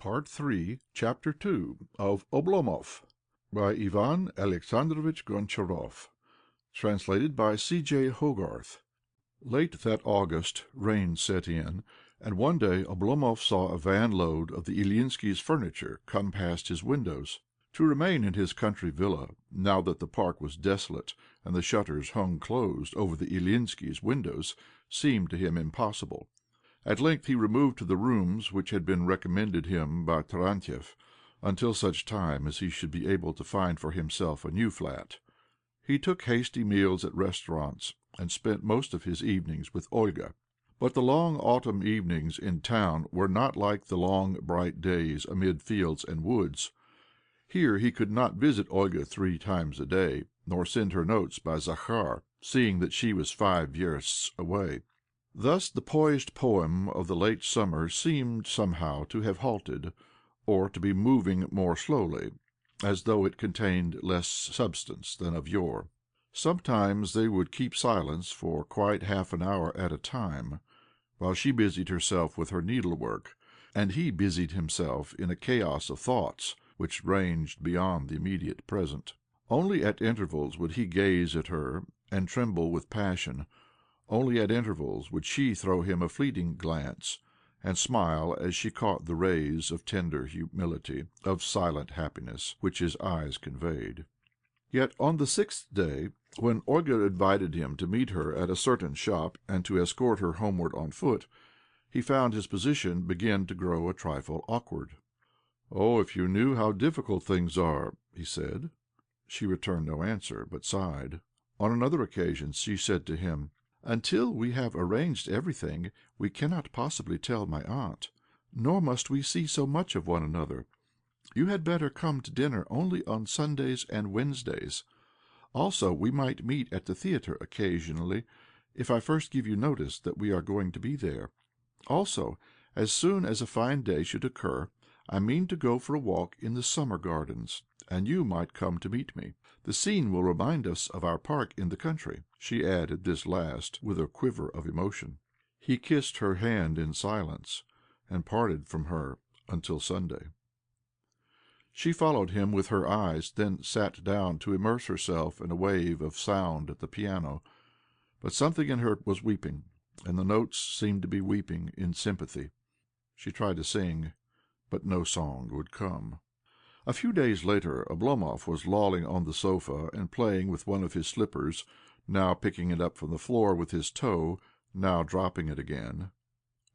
Part 3, Chapter 2 of Oblomov by Ivan Alexandrovich Goncharov. Translated by C.J. Hogarth. Late that August, rain set in, and one day Oblomov saw a van-load of the Ilyinskis' furniture come past his windows. To remain in his country villa, now that the park was desolate and the shutters hung closed over the Ilyinskis' windows, seemed to him impossible. At length he removed to the rooms which had been recommended him by Tarantiev, until such time as he should be able to find for himself a new flat. He took hasty meals at restaurants, and spent most of his evenings with Olga. But the long autumn evenings in town were not like the long bright days amid fields and woods. Here he could not visit Olga 3 times a day, nor send her notes by Zakhar, seeing that she was 5 versts away. Thus the poised poem of the late summer seemed somehow to have halted, or to be moving more slowly, as though it contained less substance than of yore. Sometimes they would keep silence for quite half an hour at a time, while she busied herself with her needlework, and he busied himself in a chaos of thoughts which ranged beyond the immediate present. Only at intervals would he gaze at her and tremble with passion. Only at intervals would she throw him a fleeting glance, and smile as she caught the rays of tender humility, of silent happiness, which his eyes conveyed. Yet on the 6th day, when Olga invited him to meet her at a certain shop and to escort her homeward on foot, he found his position begin to grow a trifle awkward. "Oh, if you knew how difficult things are!" he said. She returned no answer, but sighed. On another occasion she said to him, "Until we have arranged everything, we cannot possibly tell my aunt, nor must we see so much of one another. You had better come to dinner only on Sundays and Wednesdays. Also, we might meet at the theatre occasionally, if I first give you notice that we are going to be there. Also, as soon as a fine day should occur, I mean to go for a walk in the summer gardens, and you might come to meet me. The scene will remind us of our park in the country." She added this last with a quiver of emotion. He kissed her hand in silence, and parted from her until Sunday. She followed him with her eyes, then sat down to immerse herself in a wave of sound at the piano. But something in her was weeping, and the notes seemed to be weeping in sympathy. She tried to sing, but no song would come. A few days later Oblomov was lolling on the sofa and playing with one of his slippers, now picking it up from the floor with his toe, now dropping it again.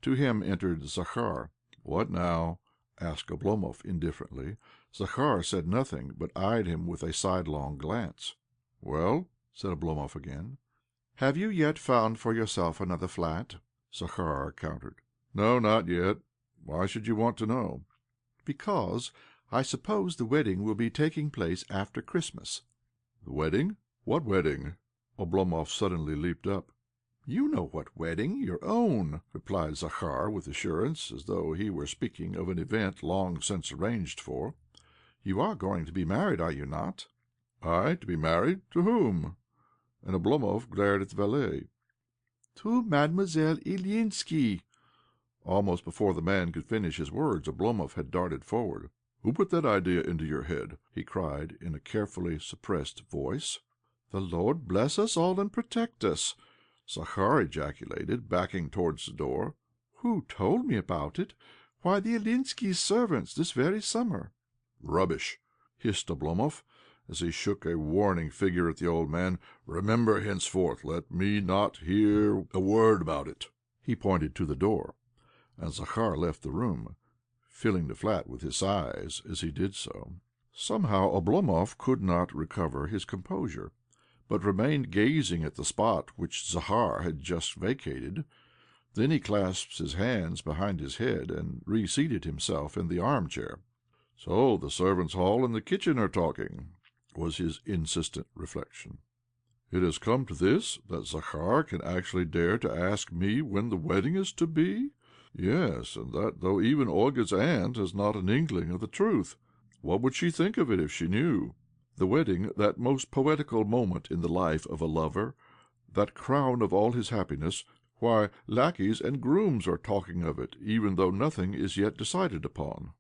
To him entered Zakhar. "What now?" asked Oblomov indifferently. Zakhar said nothing, but eyed him with a sidelong glance. "Well?" said Oblomov again. "Have you yet found for yourself another flat?" Zakhar countered. "No, not yet. Why should you want to know?" "Because I suppose the wedding will be taking place after Christmas." "The wedding? What wedding?" Oblomov suddenly leaped up. "You know what wedding, your own," replied Zakhar with assurance, as though he were speaking of an event long since arranged for. "You are going to be married, are you not?" "I to be married? To whom?" And Oblomov glared at the valet. "To Mademoiselle Ilyinski." Almost before the man could finish his words, Oblomov had darted forward. "Who put that idea into your head?" he cried in a carefully suppressed voice. "The Lord bless us all and protect us!" Zakhar ejaculated, backing towards the door. "Who told me about it? Why, the Ilyinskis' servants this very summer." "Rubbish!" hissed Oblomov, as he shook a warning finger at the old man. "Remember, henceforth, let me not hear a word about it." He pointed to the door, and Zakhar left the room, filling the flat with his sighs as he did so. Somehow Oblomov could not recover his composure, but remained gazing at the spot which Zakhar had just vacated. Then he clasped his hands behind his head and reseated himself in the armchair. "So the servants' hall and the kitchen are talking," was his insistent reflection. "It has come to this, that Zakhar can actually dare to ask me when the wedding is to be? Yes, and that though even Olga's aunt has not an inkling of the truth. What would she think of it if she knew? The wedding, that most poetical moment in the life of a lover, that crown of all his happiness — why, lackeys and grooms are talking of it, even though nothing is yet decided upon."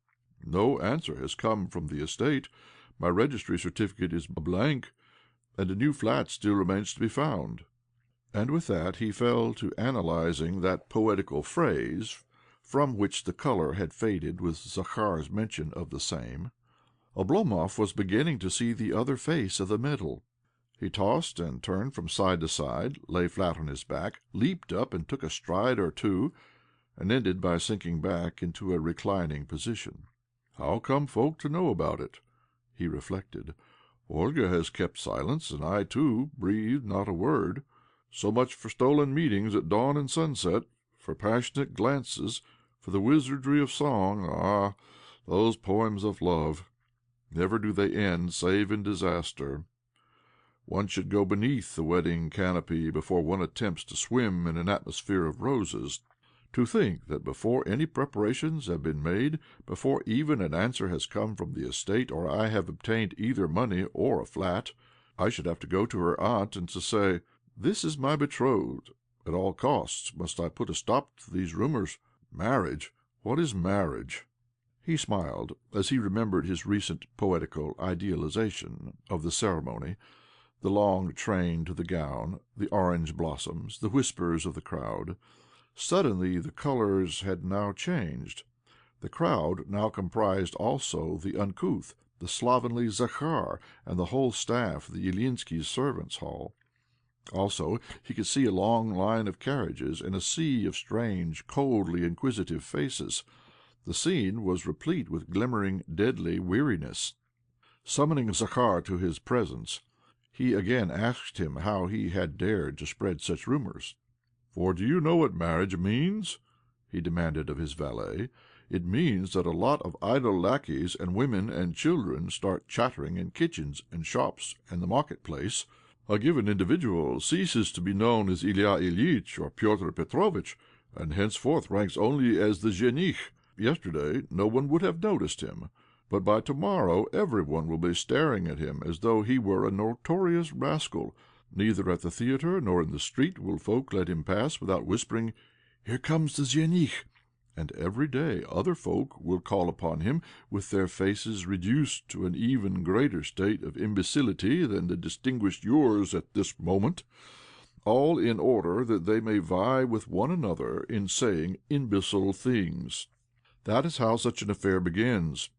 No answer has come from the estate. My registry certificate is blank, and a new flat still remains to be found." And with that he fell to analyzing that poetical phrase, from which the colour had faded with Zakhar's mention of the same. Oblomov was beginning to see the other face of the medal. He tossed and turned from side to side, lay flat on his back, leaped up and took a stride or two, and ended by sinking back into a reclining position. "How come folk to know about it?" he reflected. "Olga has kept silence, and I, too, breathed not a word. So much for stolen meetings at dawn and sunset, for passionate glances, for the wizardry of song. Ah, those poems of love! Never do they end save in disaster. One should go beneath the wedding canopy before one attempts to swim in an atmosphere of roses. To think that before any preparations have been made, before even an answer has come from the estate, or I have obtained either money or a flat, I should have to go to her aunt and to say, 'This is my betrothed. At all costs must I put a stop to these rumours. Marriage! What is marriage?'" He smiled as he remembered his recent poetical idealization of the ceremony, the long train to the gown, the orange blossoms, the whispers of the crowd. Suddenly the colours had now changed. The crowd now comprised also the uncouth, the slovenly Zakhar, and the whole staff of the Ilyinskis' servants' hall. Also he could see a long line of carriages and a sea of strange, coldly inquisitive faces. The scene was replete with glimmering, deadly weariness. Summoning Zakhar to his presence, he again asked him how he had dared to spread such rumours. "For do you know what marriage means?" he demanded of his valet. "It means that a lot of idle lackeys and women and children start chattering in kitchens and shops and the market-place. A given individual ceases to be known as Ilya Ilyich or Petr Petrovitch, and henceforth ranks only as the zhenich. Yesterday no one would have noticed him, but by to-morrow every one will be staring at him as though he were a notorious rascal. Neither at the theatre nor in the street will folk let him pass without whispering, 'Here comes the zhenich,' and every day other folk will call upon him with their faces reduced to an even greater state of imbecility than the distinguished yours at this moment, all in order that they may vie with one another in saying imbecile things. That is how such an affair begins.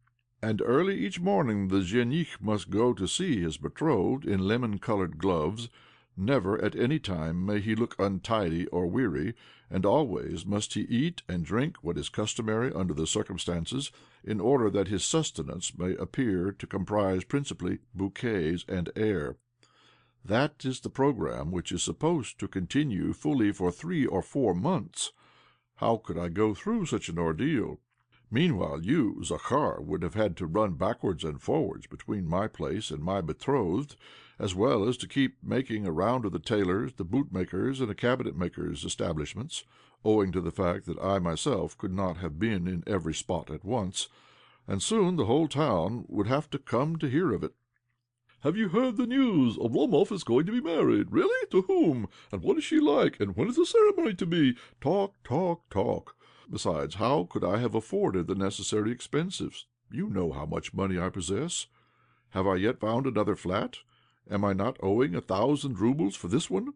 And early each morning the zhenich must go to see his betrothed in lemon-coloured gloves. Never at any time may he look untidy or weary, and always must he eat and drink what is customary under the circumstances, in order that his sustenance may appear to comprise principally bouquets and air. That is the programme which is supposed to continue fully for 3 or 4 months. How could I go through such an ordeal? Meanwhile you, Zakhar, would have had to run backwards and forwards between my place and my betrothed, as well as to keep making a round of the tailors', the bootmakers', and the cabinet-makers' establishments, owing to the fact that I myself could not have been in every spot at once, and soon the whole town would have to come to hear of it. 'Have you heard the news? Oblomov is going to be married.' 'Really? To whom? And what is she like? And when is the ceremony to be?' Talk, talk, talk. Besides, how could I have afforded the necessary expenses? You know how much money I possess. Have I yet found another flat? Am I not owing 1,000 roubles for this one?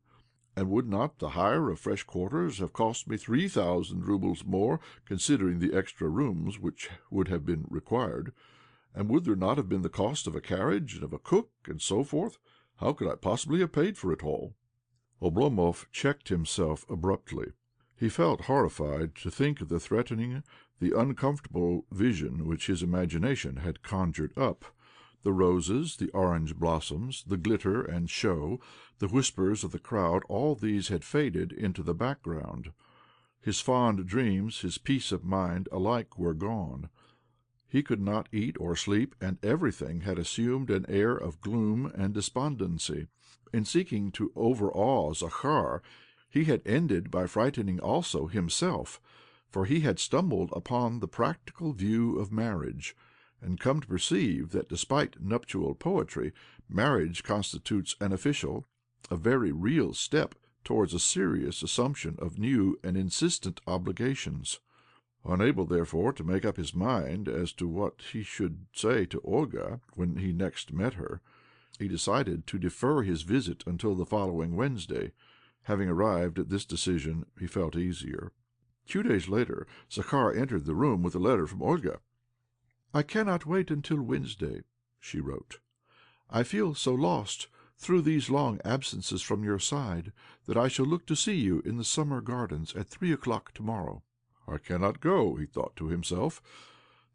And would not the hire of fresh quarters have cost me 3,000 roubles more, considering the extra rooms which would have been required? And would there not have been the cost of a carriage and of a cook, and so forth? How could I possibly have paid for it all?" Oblomov checked himself abruptly. He felt horrified to think of the threatening, the uncomfortable vision which his imagination had conjured up. The roses, the orange blossoms, the glitter and show, the whispers of the crowd, all these had faded into the background. His fond dreams, his peace of mind, alike were gone. He could not eat or sleep, and everything had assumed an air of gloom and despondency. In seeking to overawe Zakhar, he had ended by frightening also himself, for he had stumbled upon the practical view of marriage, and come to perceive that, despite nuptial poetry, marriage constitutes an official, a very real step towards a serious assumption of new and insistent obligations. Unable, therefore, to make up his mind as to what he should say to Olga when he next met her, he decided to defer his visit until the following Wednesday. Having arrived at this decision, he felt easier. 2 days later, Zakhar entered the room with a letter from Olga. "I cannot wait until Wednesday," she wrote. "I feel so lost through these long absences from your side that I shall look to see you in the summer gardens at 3 o'clock tomorrow." "I cannot go," he thought to himself.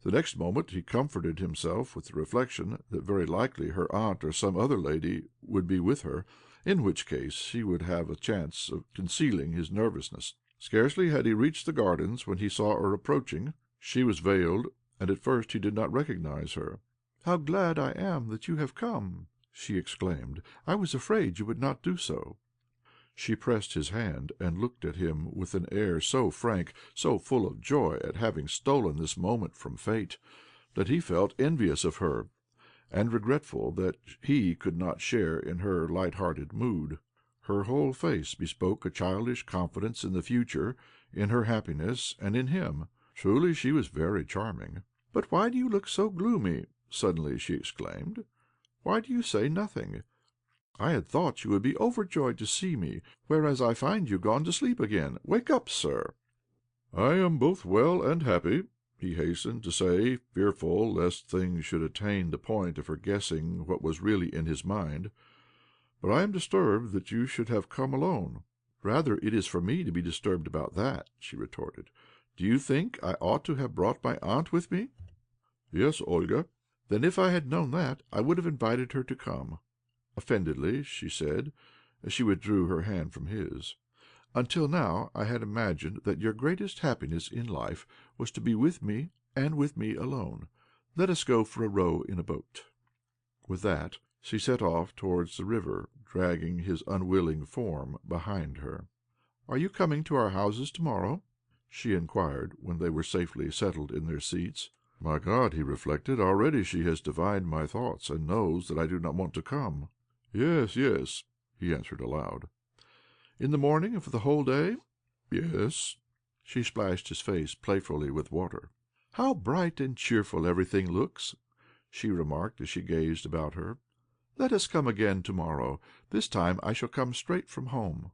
The next moment he comforted himself with the reflection that very likely her aunt or some other lady would be with her, in which case he would have a chance of concealing his nervousness. Scarcely had he reached the gardens when he saw her approaching. She was veiled, and at first he did not recognize her. "How glad I am that you have come!" she exclaimed. "I was afraid you would not do so." She pressed his hand, and looked at him with an air so frank, so full of joy at having stolen this moment from fate, that he felt envious of her, and regretful that he could not share in her light-hearted mood. Her whole face bespoke a childish confidence in the future, in her happiness, and in him. Truly she was very charming. "But why do you look so gloomy?" suddenly she exclaimed. "Why do you say nothing? I had thought you would be overjoyed to see me, whereas I find you gone to sleep again. Wake up, sir." "I am both well and happy," he hastened to say, fearful lest things should attain the point of her guessing what was really in his mind. "But I am disturbed that you should have come alone." "Rather it is for me to be disturbed about that," she retorted. "Do you think I ought to have brought my aunt with me?" "Yes, Olga." "Then if I had known that, I would have invited her to come." Offendedly she said, as she withdrew her hand from his. "Until now I had imagined that your greatest happiness in life was to be with me, and with me alone. Let us go for a row in a boat." With that she set off towards the river, dragging his unwilling form behind her. "Are you coming to our houses to-morrow?" she inquired when they were safely settled in their seats. "My God," he reflected, "already she has divined my thoughts, and knows that I do not want to come." "Yes, yes," he answered aloud. "In the morning and for the whole day?" "Yes." She splashed his face playfully with water. "How bright and cheerful everything looks!" she remarked as she gazed about her. "Let us come again to-morrow. This time I shall come straight from home."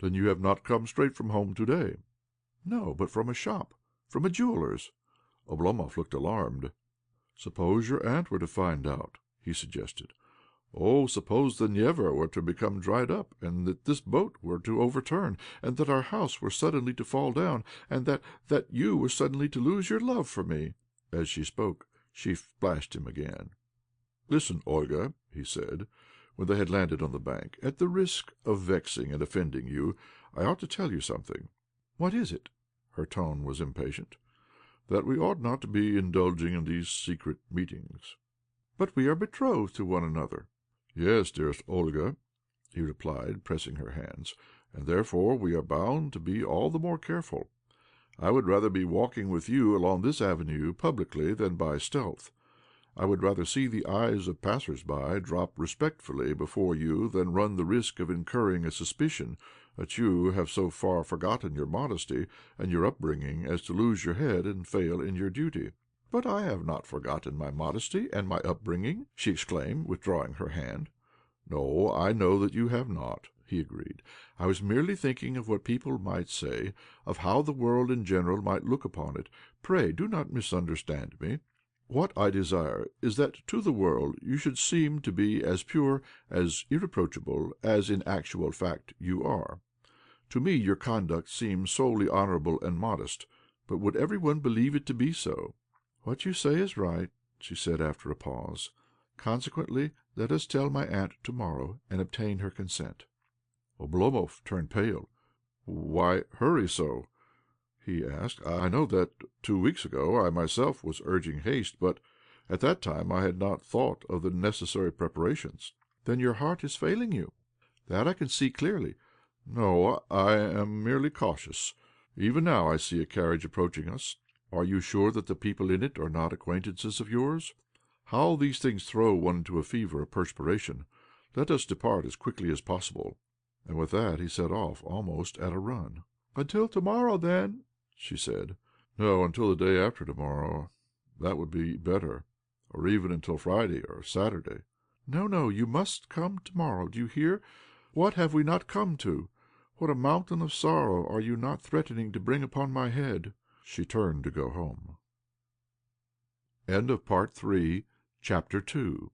"Then you have not come straight from home to-day?" "No, but from a shop, from a jeweller's." Oblomov looked alarmed. "Suppose your aunt were to find out?" he suggested. "Oh, suppose the Neva were to become dried up, and that this boat were to overturn, and that our house were suddenly to fall down, and that you were suddenly to lose your love for me." As she spoke, she splashed him again. "Listen, Olga," he said, when they had landed on the bank. "At the risk of vexing and offending you, I ought to tell you something." "What is it?" Her tone was impatient. "That we ought not to be indulging in these secret meetings." "But we are betrothed to one another." "Yes, dearest Olga," he replied, pressing her hands, "and therefore we are bound to be all the more careful. I would rather be walking with you along this avenue publicly than by stealth. I would rather see the eyes of passers-by drop respectfully before you than run the risk of incurring a suspicion that you have so far forgotten your modesty and your upbringing as to lose your head and fail in your duty." "But I have not forgotten my modesty and my upbringing," she exclaimed, withdrawing her hand. "No, I know that you have not," he agreed. "I was merely thinking of what people might say, of how the world in general might look upon it. Pray do not misunderstand me. What I desire is that to the world you should seem to be as pure, as irreproachable, as in actual fact you are. To me your conduct seems solely honourable and modest, but would every one believe it to be so?" "What you say is right," she said after a pause. "Consequently, let us tell my aunt to-morrow, and obtain her consent." Oblomov turned pale. "Why hurry so?" he asked. "I know that 2 weeks ago I myself was urging haste, but at that time I had not thought of the necessary preparations." "Then your heart is failing you. That I can see clearly." "No, I am merely cautious. Even now I see a carriage approaching us. Are you sure that the people in it are not acquaintances of yours? How these things throw one into a fever of perspiration! Let us depart as quickly as possible." And with that he set off almost at a run. "Until to morrow, then," she said. No, until the day after tomorrow. That would be better. Or even until Friday or Saturday. No, no, you must come to morrow. Do you hear? What have we not come to? What a mountain of sorrow are you not threatening to bring upon my head?" She turned to go home. End of Part 3, Chapter 2.